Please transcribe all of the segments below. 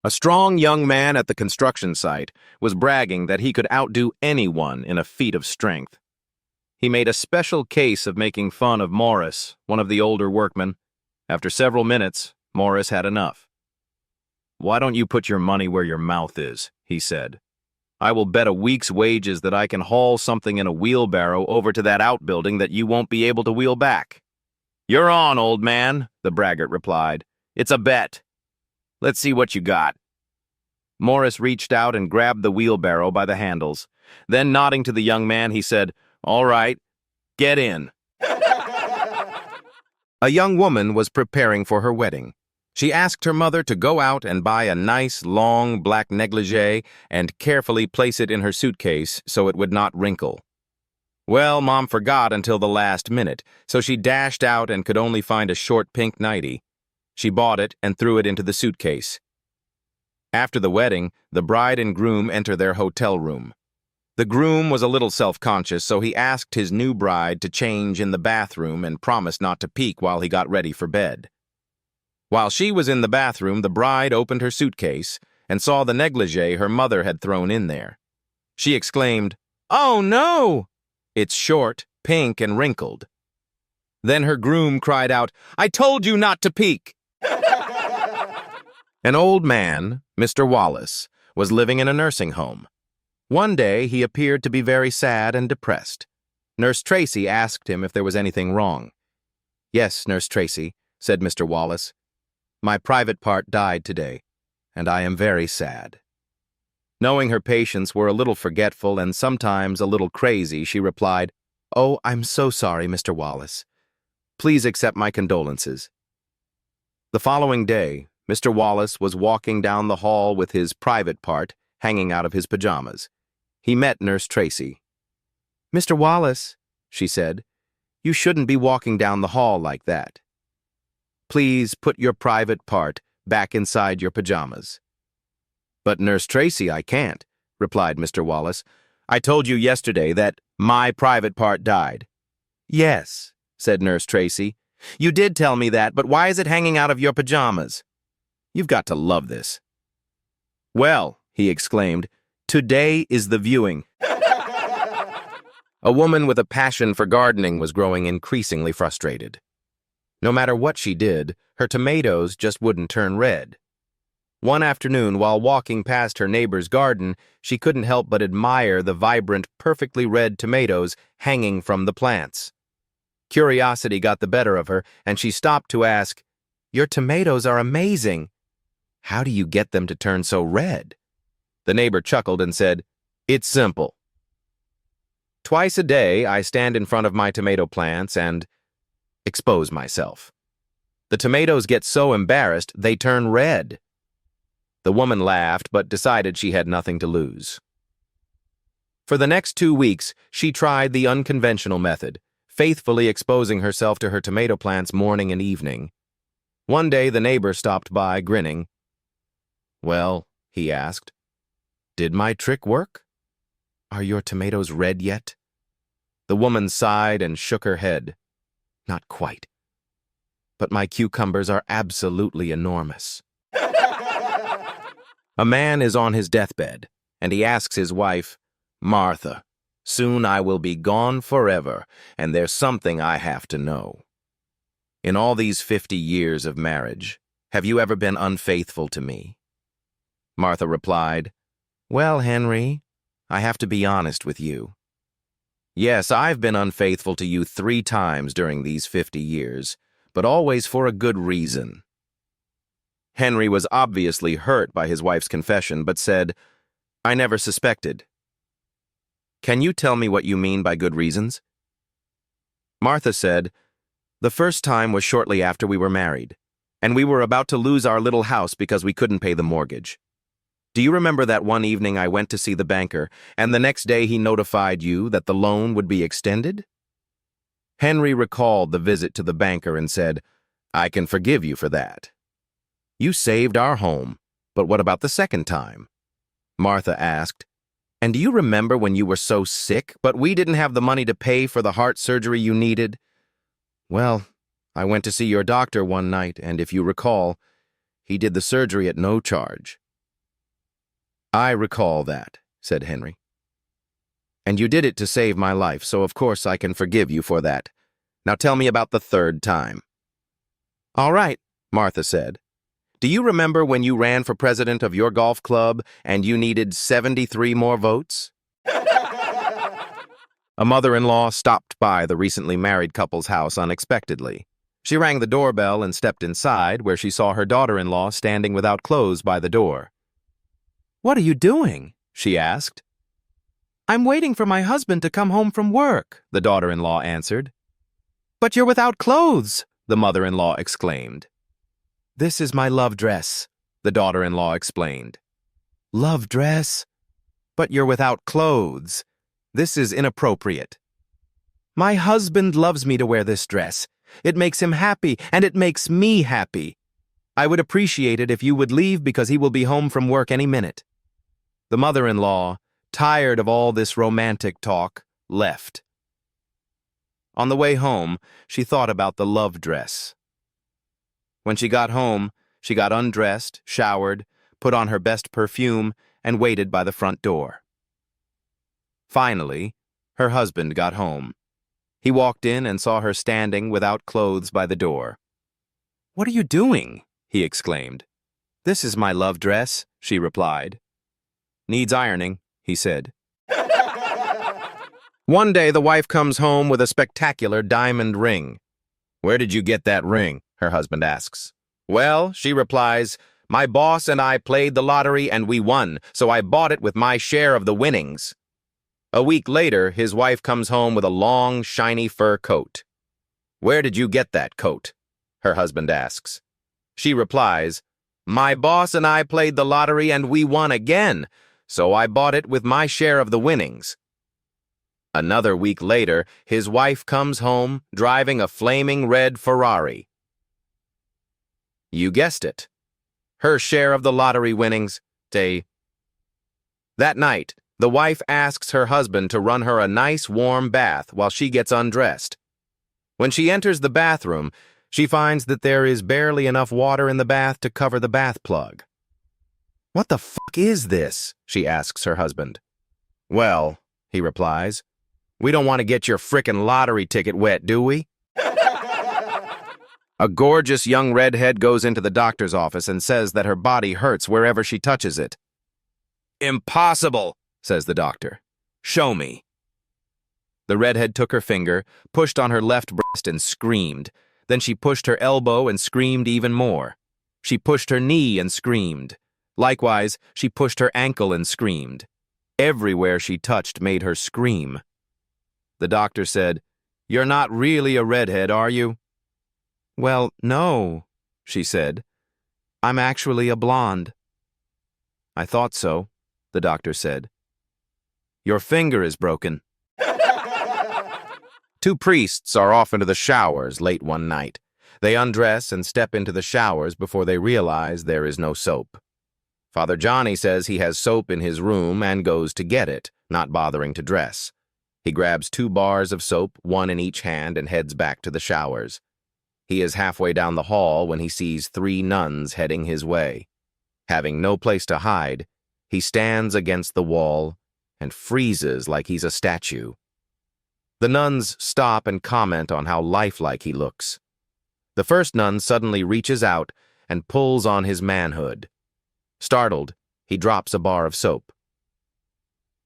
A strong young man at the construction site was bragging that he could outdo anyone in a feat of strength. He made a special case of making fun of Morris, one of the older workmen. After several minutes, Morris had enough. "Why don't you put your money where your mouth is?" he said. "I will bet a week's wages that I can haul something in a wheelbarrow over to that outbuilding that you won't be able to wheel back." "You're on, old man," the braggart replied. "It's a bet. Let's see what you got." Morris reached out and grabbed the wheelbarrow by the handles. Then, nodding to the young man, he said, "All right, get in." A young woman was preparing for her wedding. She asked her mother to go out and buy a nice, long, black negligee and carefully place it in her suitcase so it would not wrinkle. Well, Mom forgot until the last minute, so she dashed out and could only find a short pink nightie. She bought it and threw it into the suitcase. After the wedding, the bride and groom enter their hotel room. The groom was a little self-conscious, so he asked his new bride to change in the bathroom and promised not to peek while he got ready for bed. While she was in the bathroom, the bride opened her suitcase and saw the negligee her mother had thrown in there. She exclaimed, "Oh no! It's short, pink, and wrinkled." Then her groom cried out, "I told you not to peek!" An old man, Mr. Wallace, was living in a nursing home. One day, he appeared to be very sad and depressed. Nurse Tracy asked him if there was anything wrong. "Yes, Nurse Tracy," said Mr. Wallace. "My private part died today, and I am very sad." Knowing her patients were a little forgetful and sometimes a little crazy, she replied, "Oh, I'm so sorry, Mr. Wallace. Please accept my condolences." The following day, Mr. Wallace was walking down the hall with his private part hanging out of his pajamas. He met Nurse Tracy. "Mr. Wallace," she said, "you shouldn't be walking down the hall like that. Please put your private part back inside your pajamas." "But Nurse Tracy, I can't," replied Mr. Wallace. "I told you yesterday that my private part died." "Yes," said Nurse Tracy. "You did tell me that, but why is it hanging out of your pajamas? You've got to love this." "Well," he exclaimed, "today is the viewing." A woman with a passion for gardening was growing increasingly frustrated. No matter what she did, her tomatoes just wouldn't turn red. One afternoon, while walking past her neighbor's garden, she couldn't help but admire the vibrant, perfectly red tomatoes hanging from the plants. Curiosity got the better of her, and she stopped to ask, "Your tomatoes are amazing. How do you get them to turn so red?" The neighbor chuckled and said, "It's simple. Twice a day, I stand in front of my tomato plants and expose myself. The tomatoes get so embarrassed, they turn red." The woman laughed, but decided she had nothing to lose. For the next 2 weeks, she tried the unconventional method, faithfully exposing herself to her tomato plants morning and evening. One day, the neighbor stopped by, grinning. "Well," he asked, "did my trick work? Are your tomatoes red yet?" The woman sighed and shook her head. "Not quite. But my cucumbers are absolutely enormous." A man is on his deathbed, and he asks his wife, "Martha, soon I will be gone forever, and there's something I have to know. In all these 50 years of marriage, have you ever been unfaithful to me?" Martha replied, "Well, Henry, I have to be honest with you. Yes, I've been unfaithful to you 3 times during these 50 years, but always for a good reason." Henry was obviously hurt by his wife's confession, but said, "I never suspected." "Can you tell me what you mean by good reasons?" Martha said, "The first time was shortly after we were married, and we were about to lose our little house because we couldn't pay the mortgage. Do you remember that one evening I went to see the banker, and the next day he notified you that the loan would be extended?" Henry recalled the visit to the banker and said, "I can forgive you for that. You saved our home, but what about the second time?" Martha asked, "And do you remember when you were so sick, but we didn't have the money to pay for the heart surgery you needed? Well, I went to see your doctor one night, and if you recall, he did the surgery at no charge. I recall that, said Henry. And you did it to save my life, so of course I can forgive you for that. Now tell me about the third time. All right, Martha said. Do you remember when you ran for president of your golf club and you needed 73 more votes? A mother-in-law stopped by the recently married couple's house unexpectedly. She rang the doorbell and stepped inside, where she saw her daughter-in-law standing without clothes by the door. "What are you doing?" she asked. "I'm waiting for my husband to come home from work," the daughter-in-law answered. "But you're without clothes," the mother-in-law exclaimed. "This is my love dress," the daughter-in-law explained. "Love dress? But you're without clothes. This is inappropriate." "My husband loves me to wear this dress. It makes him happy, and it makes me happy. I would appreciate it if you would leave because he will be home from work any minute." The mother-in-law, tired of all this romantic talk, left. On the way home, she thought about the love dress. When she got home, she got undressed, showered, put on her best perfume, and waited by the front door. Finally, her husband got home. He walked in and saw her standing without clothes by the door. "What are you doing?" he exclaimed. "This is my love dress," she replied. "Needs ironing," he said. One day, the wife comes home with a spectacular diamond ring. "Where did you get that ring?" her husband asks. "Well," she replies, "my boss and I played the lottery and we won, so I bought it with my share of the winnings." A week later, his wife comes home with a long, shiny fur coat. "Where did you get that coat?" her husband asks. She replies, "My boss and I played the lottery and we won again, so I bought it with my share of the winnings." Another week later, his wife comes home driving a flaming red Ferrari. You guessed it. Her share of the lottery winnings, That night, the wife asks her husband to run her a nice warm bath while she gets undressed. When she enters the bathroom, she finds that there is barely enough water in the bath to cover the bath plug. "What the fuck is this?" she asks her husband. "Well," he replies, "we don't want to get your frickin' lottery ticket wet, do we?" A gorgeous young redhead goes into the doctor's office and says that her body hurts wherever she touches it. "Impossible," says the doctor. "Show me." The redhead took her finger, pushed on her left breast and screamed. Then she pushed her elbow and screamed even more. She pushed her knee and screamed. Likewise, she pushed her ankle and screamed. Everywhere she touched made her scream. The doctor said, "You're not really a redhead, are you?" "Well, no," she said. "I'm actually a blonde." "I thought so," the doctor said. "Your finger is broken." Two priests are off into the showers late one night. They undress and step into the showers before they realize there is no soap. Father Johnny says he has soap in his room and goes to get it, not bothering to dress. He grabs 2 bars of soap, one in each hand, and heads back to the showers. He is halfway down the hall when he sees 3 nuns heading his way. Having no place to hide, he stands against the wall and freezes like he's a statue. The nuns stop and comment on how lifelike he looks. The first nun suddenly reaches out and pulls on his manhood. Startled, he drops a bar of soap.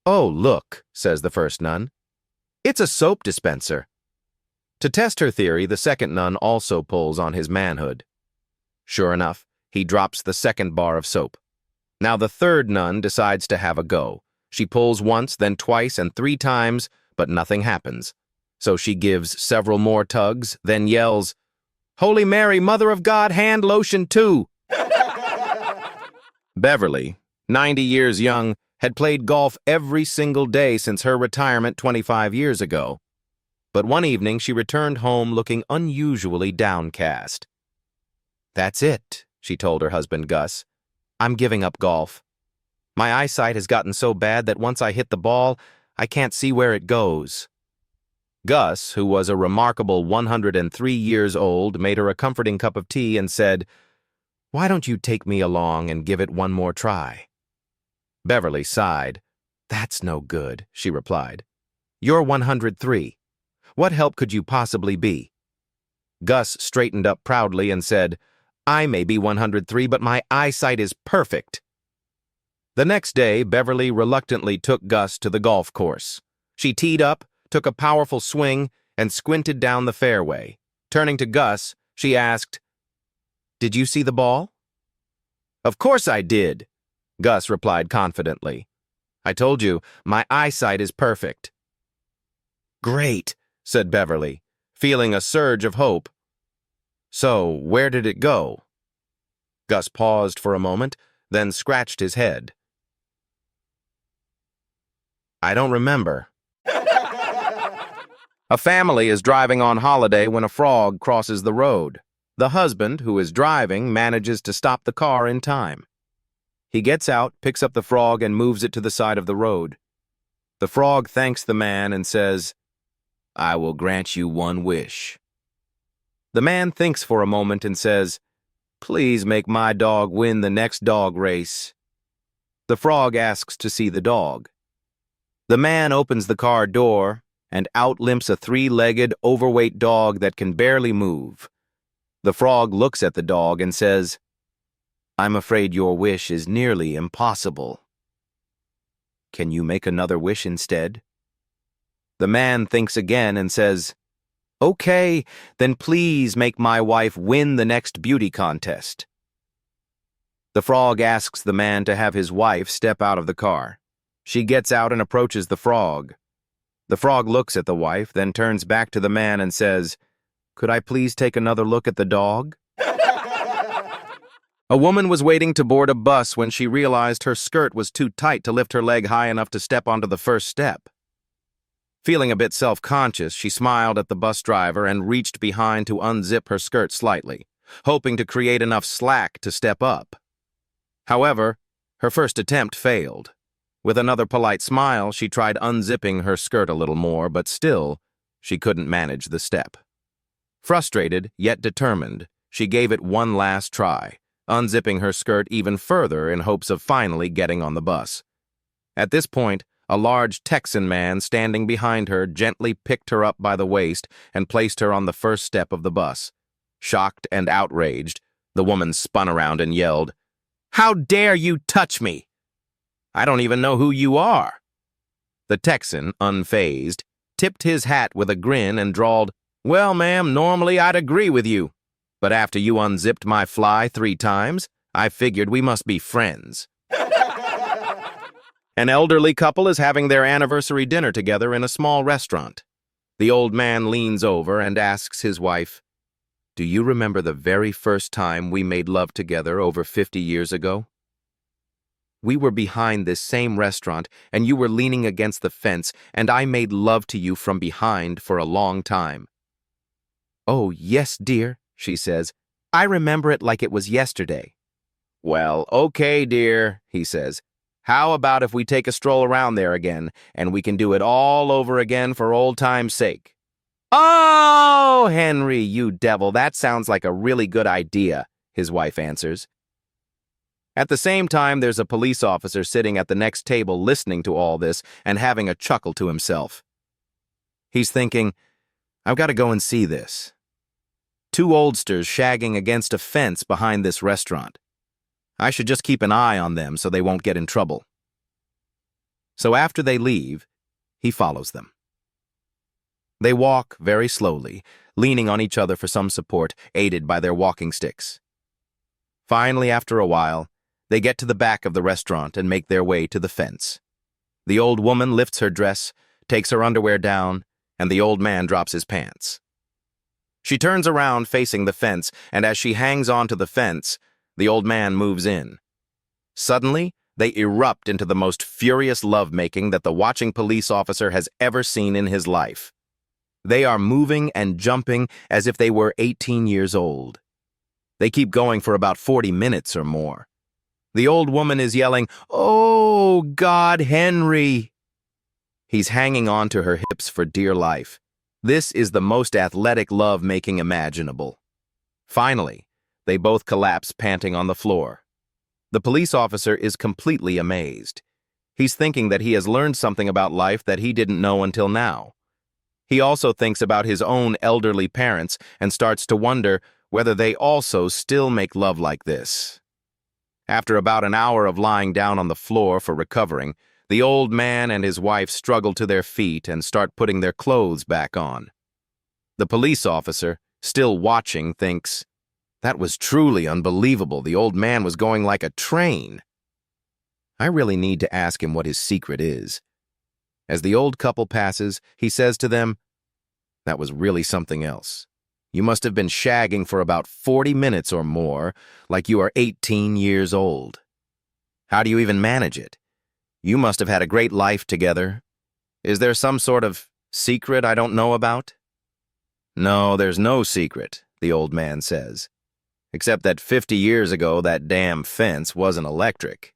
"Oh, look," says the first nun. "It's a soap dispenser." To test her theory, the second nun also pulls on his manhood. Sure enough, he drops the second bar of soap. Now the third nun decides to have a go. She pulls once, then twice, and 3 times, but nothing happens. So she gives several more tugs, then yells, "Holy Mary, Mother of God, hand lotion too!" Beverly, 90 years young, had played golf every single day since her retirement 25 years ago. But one evening she returned home looking unusually downcast. "That's it," she told her husband Gus. "I'm giving up golf. My eyesight has gotten so bad that once I hit the ball, I can't see where it goes." Gus, who was a remarkable 103 years old, made her a comforting cup of tea and said, "Why don't you take me along and give it one more try?" Beverly sighed. "That's no good," she replied. "You're 103. What help could you possibly be?" Gus straightened up proudly and said, "I may be 103, but my eyesight is perfect." The next day, Beverly reluctantly took Gus to the golf course. She teed up, took a powerful swing, and squinted down the fairway. Turning to Gus, she asked, "Did you see the ball?" "Of course I did," Gus replied confidently. "I told you, my eyesight is perfect." "Great," said Beverly, feeling a surge of hope. "So, where did it go?" Gus paused for a moment, then scratched his head. "I don't remember." A family is driving on holiday when a frog crosses the road. The husband, who is driving, manages to stop the car in time. He gets out, picks up the frog, and moves it to the side of the road. The frog thanks the man and says, "I will grant you one wish." The man thinks for a moment and says, "Please make my dog win the next dog race." The frog asks to see the dog. The man opens the car door, and out limps a three-legged, overweight dog that can barely move. The frog looks at the dog and says, "I'm afraid your wish is nearly impossible. Can you make another wish instead?" The man thinks again and says, "Okay, then please make my wife win the next beauty contest." The frog asks the man to have his wife step out of the car. She gets out and approaches the frog. The frog looks at the wife, then turns back to the man and says, "Could I please take another look at the dog?" A woman was waiting to board a bus when she realized her skirt was too tight to lift her leg high enough to step onto the first step. Feeling a bit self-conscious, she smiled at the bus driver and reached behind to unzip her skirt slightly, hoping to create enough slack to step up. However, her first attempt failed. With another polite smile, she tried unzipping her skirt a little more, but still, she couldn't manage the step. Frustrated, yet determined, she gave it one last try, unzipping her skirt even further in hopes of finally getting on the bus. At this point, a large Texan man standing behind her gently picked her up by the waist and placed her on the first step of the bus. Shocked and outraged, the woman spun around and yelled, "How dare you touch me? I don't even know who you are." The Texan, unfazed, tipped his hat with a grin and drawled, "Well, ma'am, normally I'd agree with you, but after you unzipped my fly 3 times, I figured we must be friends." An elderly couple is having their anniversary dinner together in a small restaurant. The old man leans over and asks his wife, "Do you remember the very first time we made love together over 50 years ago? We were behind this same restaurant, and you were leaning against the fence, and I made love to you from behind for a long time." "Oh, yes, dear," she says. "I remember it like it was yesterday." "Well, okay, dear," he says. "How about if we take a stroll around there again, and we can do it all over again for old time's sake?" "Oh, Henry, you devil, that sounds like a really good idea," his wife answers. At the same time, there's a police officer sitting at the next table listening to all this and having a chuckle to himself. He's thinking, "I've got to go and see this. 2 oldsters shagging against a fence behind this restaurant. I should just keep an eye on them so they won't get in trouble." So after they leave, he follows them. They walk very slowly, leaning on each other for some support, aided by their walking sticks. Finally, after a while, they get to the back of the restaurant and make their way to the fence. The old woman lifts her dress, takes her underwear down, and the old man drops his pants. She turns around facing the fence, and as she hangs onto the fence, the old man moves in. Suddenly, they erupt into the most furious lovemaking that the watching police officer has ever seen in his life. They are moving and jumping as if they were 18 years old. They keep going for about 40 minutes or more. The old woman is yelling, "Oh, God, Henry!" He's hanging on to her hips for dear life. This is the most athletic love-making imaginable. Finally, they both collapse panting on the floor. The police officer is completely amazed. He's thinking that he has learned something about life that he didn't know until now. He also thinks about his own elderly parents and starts to wonder whether they also still make love like this. After about an hour of lying down on the floor for recovering, the old man and his wife struggle to their feet and start putting their clothes back on. The police officer, still watching, thinks, "That was truly unbelievable. The old man was going like a train." I really need to ask him what his secret is. As the old couple passes, he says to them, "That was really something else. You must have been shagging for about 40 minutes or more, like you are 18 years old. How do you even manage it? You must have had a great life together. Is there some sort of secret I don't know about?" "No, there's no secret," the old man says, "except that 50 years ago that damn fence wasn't electric."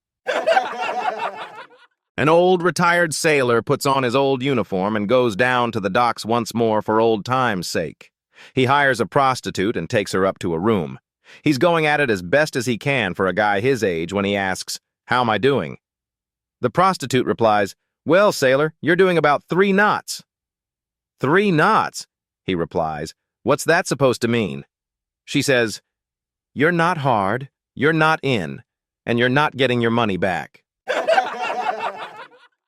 An old retired sailor puts on his old uniform and goes down to the docks once more for old time's sake. He hires a prostitute and takes her up to a room. He's going at it as best as he can for a guy his age when he asks, "How am I doing?" The prostitute replies, "Well, sailor, you're doing about 3 knots. "3 knots?" he replies. "What's that supposed to mean?" She says, "You're not hard, you're not in, and you're not getting your money back."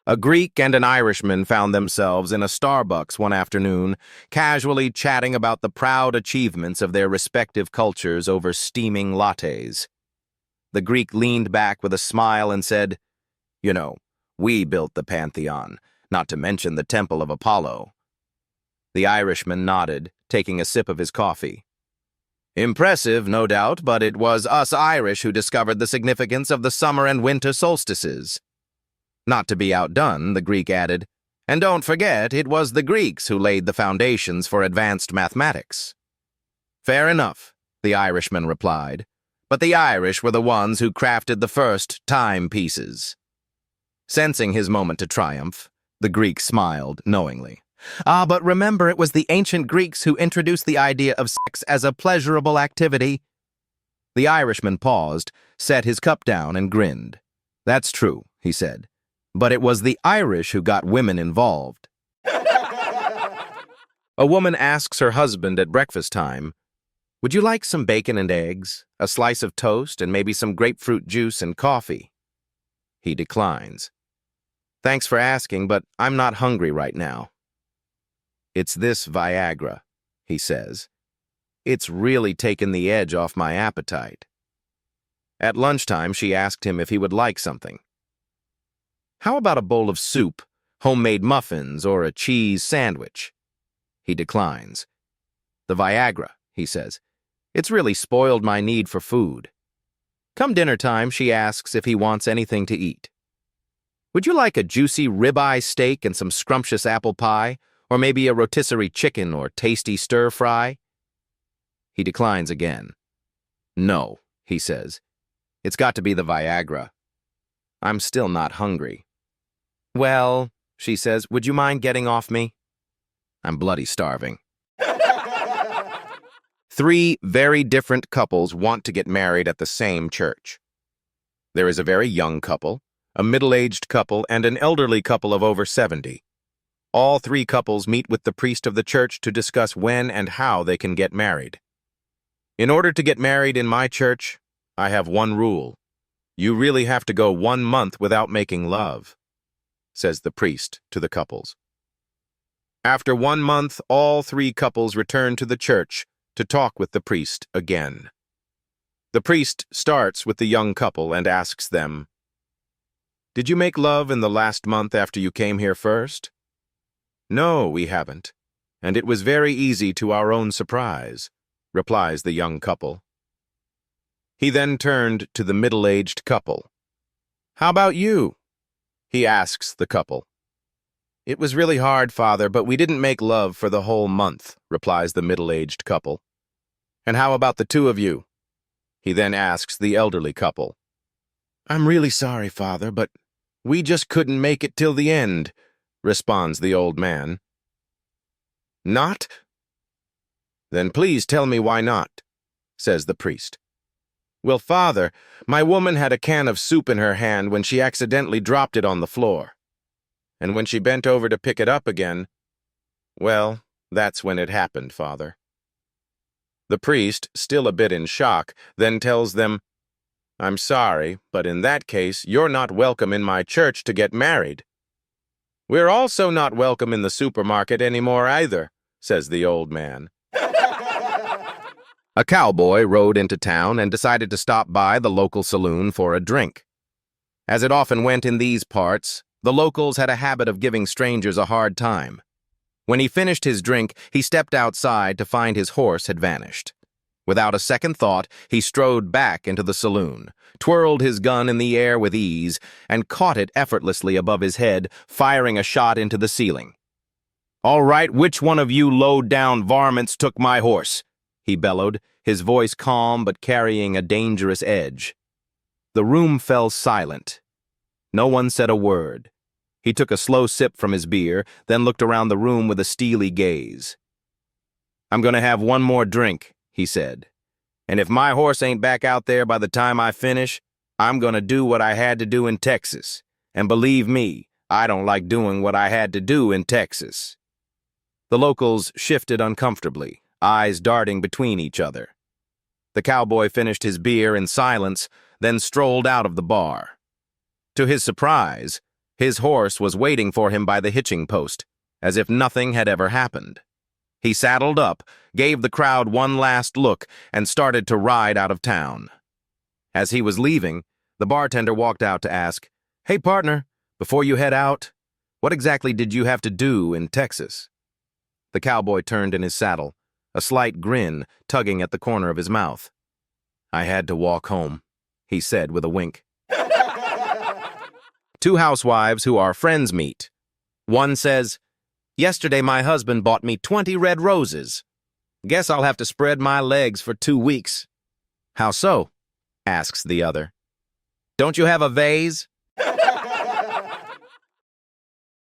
A Greek and an Irishman found themselves in a Starbucks one afternoon, casually chatting about the proud achievements of their respective cultures over steaming lattes. The Greek leaned back with a smile and said, "You know, we built the Pantheon, not to mention the Temple of Apollo." The Irishman nodded, taking a sip of his coffee. "Impressive, no doubt, but it was us Irish who discovered the significance of the summer and winter solstices." Not to be outdone, the Greek added, "And don't forget, it was the Greeks who laid the foundations for advanced mathematics." "Fair enough," the Irishman replied, "but the Irish were the ones who crafted the first timepieces." Sensing his moment to triumph, the Greek smiled knowingly. "Ah, but remember, it was the ancient Greeks who introduced the idea of sex as a pleasurable activity." The Irishman paused, set his cup down, and grinned. "That's true," he said. "But it was the Irish who got women involved." A woman asks her husband at breakfast time, "Would you like some bacon and eggs, a slice of toast, and maybe some grapefruit juice and coffee?" He declines. "Thanks for asking, but I'm not hungry right now." "It's this Viagra," he says. "It's really taken the edge off my appetite." At lunchtime, she asked him if he would like something. "How about a bowl of soup, homemade muffins, or a cheese sandwich?" He declines. "The Viagra," he says. "It's really spoiled my need for food." Come dinner time, she asks if he wants anything to eat. "Would you like a juicy ribeye steak and some scrumptious apple pie, or maybe a rotisserie chicken or tasty stir-fry?" He declines again. "No," he says. "It's got to be the Viagra. I'm still not hungry." "Well," she says, "would you mind getting off me? I'm bloody starving." 3 very different couples want to get married at the same church. There is a very young couple, a middle-aged couple, and an elderly couple of over 70. All 3 couples meet with the priest of the church to discuss when and how they can get married. "In order to get married in my church, I have one rule. You really have to go 1 month without making love," says the priest to the couples. After 1 month, all 3 couples return to the church to talk with the priest again. The priest starts with the young couple and asks them, "Did you make love in the last month after you came here first?" "No, we haven't, and it was very easy to our own surprise," replies the young couple. He then turned to the middle-aged couple. "How about you?" he asks the couple. "It was really hard, Father, but we didn't make love for the whole month," replies the middle-aged couple. "And how about the 2 of you?" he then asks the elderly couple. "I'm really sorry, Father, but we just couldn't make it till the end," responds the old man. "Not? Then please tell me why not," says the priest. Well, Father, my woman had a can of soup in her hand when she accidentally dropped it on the floor. And when she bent over to pick it up again, well, that's when it happened, Father. The priest, still a bit in shock, then tells them, I'm sorry, but in that case, you're not welcome in my church to get married. We're also not welcome in the supermarket anymore either, says the old man. A cowboy rode into town and decided to stop by the local saloon for a drink. As it often went in these parts, the locals had a habit of giving strangers a hard time. When he finished his drink, he stepped outside to find his horse had vanished. Without a second thought, he strode back into the saloon, twirled his gun in the air with ease, and caught it effortlessly above his head, firing a shot into the ceiling. All right, which one of you low-down varmints took my horse? He bellowed, his voice calm but carrying a dangerous edge. The room fell silent. No one said a word. He took a slow sip from his beer, then looked around the room with a steely gaze. I'm going to have one more drink, he said. And if my horse ain't back out there by the time I finish, I'm going to do what I had to do in Texas. And believe me, I don't like doing what I had to do in Texas. The locals shifted uncomfortably, eyes darting between each other. The cowboy finished his beer in silence, then strolled out of the bar. To his surprise, his horse was waiting for him by the hitching post, as if nothing had ever happened. He saddled up, gave the crowd one last look, and started to ride out of town. As he was leaving, the bartender walked out to ask, Hey, partner, before you head out, what exactly did you have to do in Texas? The cowboy turned in his saddle, a slight grin tugging at the corner of his mouth. I had to walk home, he said with a wink. Two housewives who are friends meet. One says, Yesterday my husband bought me 20 red roses. Guess I'll have to spread my legs for 2 weeks. How so? Asks the other. Don't you have a vase?